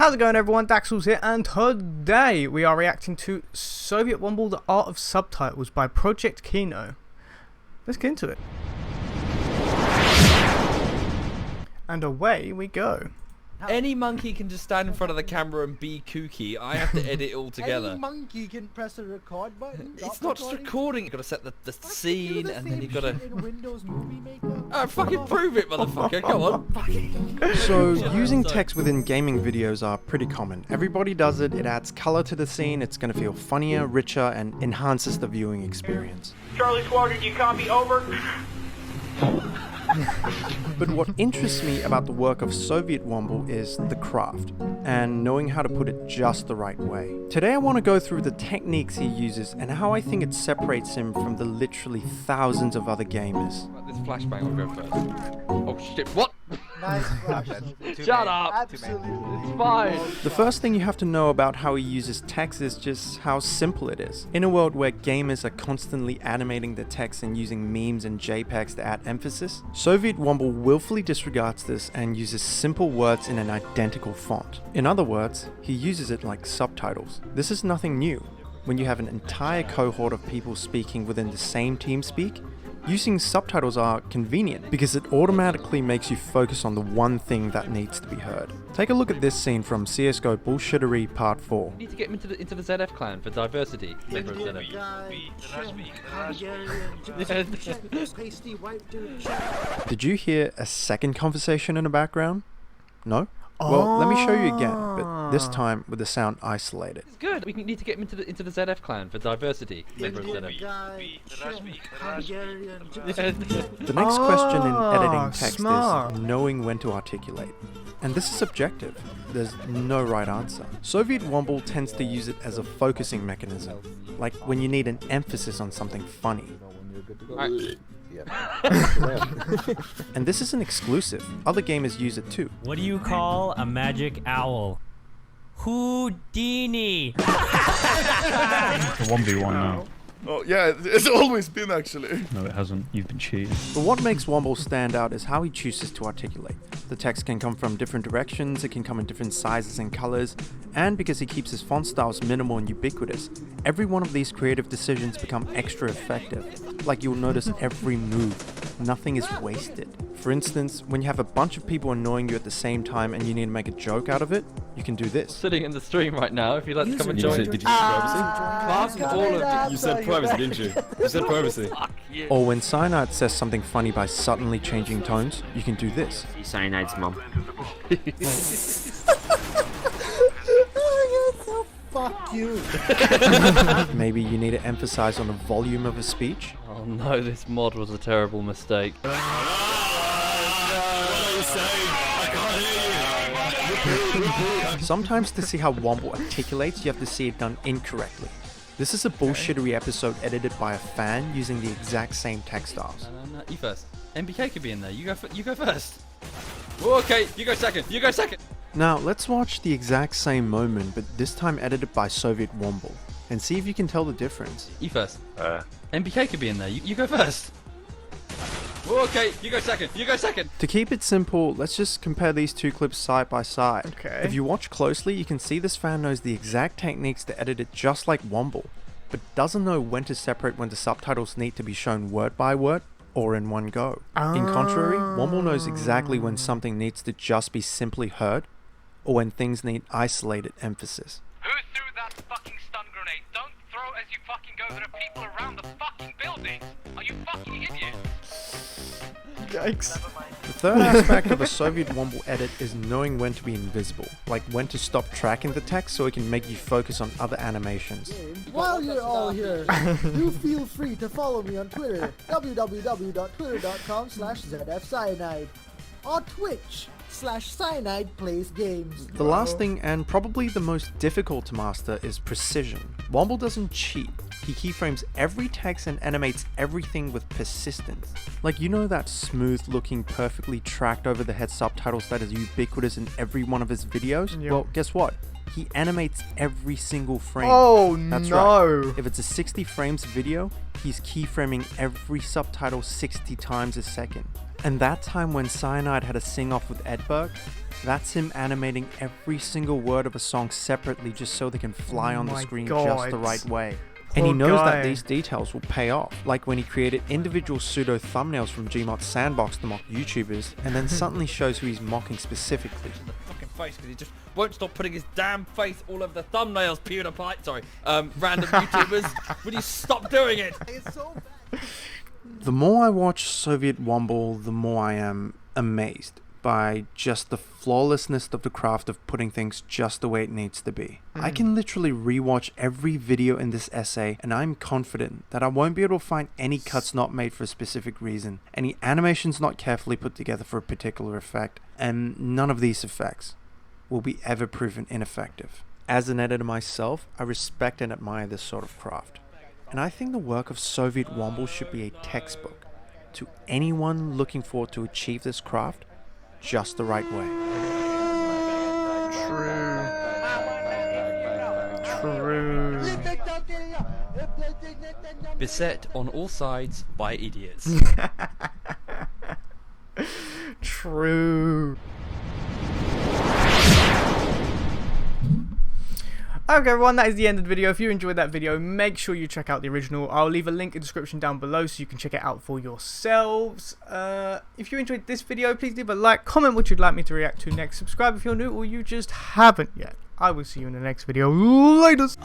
How's it going, everyone? Daxellz here, and today we are reacting to SovietWomble: The Art of Subtitles by Project Kino. Let's get into it. And away we go. Any monkey can just stand in front of the camera and be kooky. I have to edit it all together. Any monkey can press a record button. It's not just recording. You've got to set the scene, and then you've got to... In Windows Movie Maker. Oh, fucking prove it, motherfucker. Come on. So, using text within gaming videos are pretty common. Everybody does it. It adds color to the scene. It's going to feel funnier, richer, and enhances the viewing experience. Charlie Squadron, you copy? Over. But what interests me about the work of SovietWomble is the craft, and knowing how to put it just the right way. Today I want to go through the techniques he uses and how I think it separates him from the literally thousands of other gamers. This flashbang will go first. Oh shit, what? Nice flash. Shut up! Absolutely. It's fine! The first thing you have to know about how he uses text is just how simple it is. In a world where gamers are constantly animating the text and using memes and JPEGs to add emphasis, SovietWomble willfully disregards this and uses simple words in an identical font. In other words, he uses it like subtitles. This is nothing new. When you have an entire cohort of people speaking within the same TeamSpeak, using subtitles are convenient because it automatically makes you focus on the one thing that needs to be heard. Take a look at this scene from CSGO Bullshittery Part 4. You need to get him into the ZF clan for diversity. Member of ZF. Did you hear a second conversation in the background? No? Well, let me show you again, but this time with the sound isolated. It's good. We need to get him into the ZF clan for diversity. Member of ZF. The next question in editing text smart. is knowing when to articulate. And this is subjective. There's no right answer. SovietWomble tends to use it as a focusing mechanism, like when you need an emphasis on something funny. And this isn't exclusive. Other gamers use it too. What do you call a magic owl? Houdini! The 1v1 now. Oh yeah, it's always been actually. No, it hasn't. You've been cheating. But what makes Womble stand out is how he chooses to articulate. The text can come from different directions, it can come in different sizes and colors, and because he keeps his font styles minimal and ubiquitous, every one of these creative decisions become extra effective. Like you'll notice every move. Nothing is wasted. For instance, when you have a bunch of people annoying you at the same time and you need to make a joke out of it, you can do this. Sitting in the stream right now, if you'd like to come and join. Did you use privacy? Fuck all of it. You said privacy, didn't you? You said privacy. Or when Cyanide says something funny by suddenly changing tones, you can do this. Cyanide's mom. Fuck you. Maybe you need to emphasize on the volume of a speech. Oh no, this mod was a terrible mistake. Sometimes to see how Womble articulates, you have to see it done incorrectly. This is a bullshittery episode edited by a fan using the exact same text styles. No, you first. MBK could be in there. You go first. Oh, okay, you go second. You go second. Now, let's watch the exact same moment, but this time edited by SovietWomble, and see if you can tell the difference. You first. MBK could be in there. You go first. Oh, okay, you go second. You go second. To keep it simple, let's just compare these two clips side by side. Okay. If you watch closely, you can see this fan knows the exact techniques to edit it just like Womble, but doesn't know when to separate when the subtitles need to be shown word by word or in one go. In contrary, Womble knows exactly when something needs to just be simply heard, or when things need isolated emphasis. Who threw that fucking stun grenade? Don't throw as you fucking go. There are people around the fucking building. Are you fucking idiots? Yikes. The third aspect of a Soviet-Womble edit is knowing when to be invisible, like when to stop tracking the text so it can make you focus on other animations. While you're all here, do feel free to follow me on Twitter, www.twitter.com/ZFCyanide, or Twitch/CyanidePlaysGames. The last thing, and probably the most difficult to master, is precision. Womble doesn't cheat. He keyframes every text and animates everything with persistence. Like, you know that smooth looking, perfectly tracked over the head subtitles that is ubiquitous in every one of his videos? Yep. Well, guess what? He animates every single frame. Oh, That's no. right. If it's a 60 frames video, he's keyframing every subtitle 60 times a second. And that time when Cyanide had a sing-off with Edberg, That's him animating every single word of a song separately just so they can fly on the my screen God. just the right way. And he Poor knows guy. that these details will pay off, like when he created individual pseudo thumbnails from Gmod's sandbox to mock YouTubers, and then suddenly shows who he's mocking specifically. The fucking face, because he just won't stop putting his damn face all over the thumbnails. PewDiePie, sorry, random YouTubers. Will you stop doing it? The more I watch SovietWomble, the more I am amazed by just the flawlessness of the craft of putting things just the way it needs to be. I can literally rewatch every video in this essay, and I'm confident that I won't be able to find any cuts not made for a specific reason, any animations not carefully put together for a particular effect, and none of these effects will be ever proven ineffective. As an editor myself, I respect and admire this sort of craft, and I think the work of SovietWomble should be a textbook to anyone looking forward to achieve this craft just the right way. True. Beset on all sides by idiots. True. Okay everyone, that is the end of the video. If you enjoyed that video, make sure you check out the original. I'll leave a link in the description down below so you can check it out for yourselves. If you enjoyed this video, please leave a like, comment what you'd like me to react to next, subscribe if you're new or you just haven't yet. I will see you in the next video. Laters!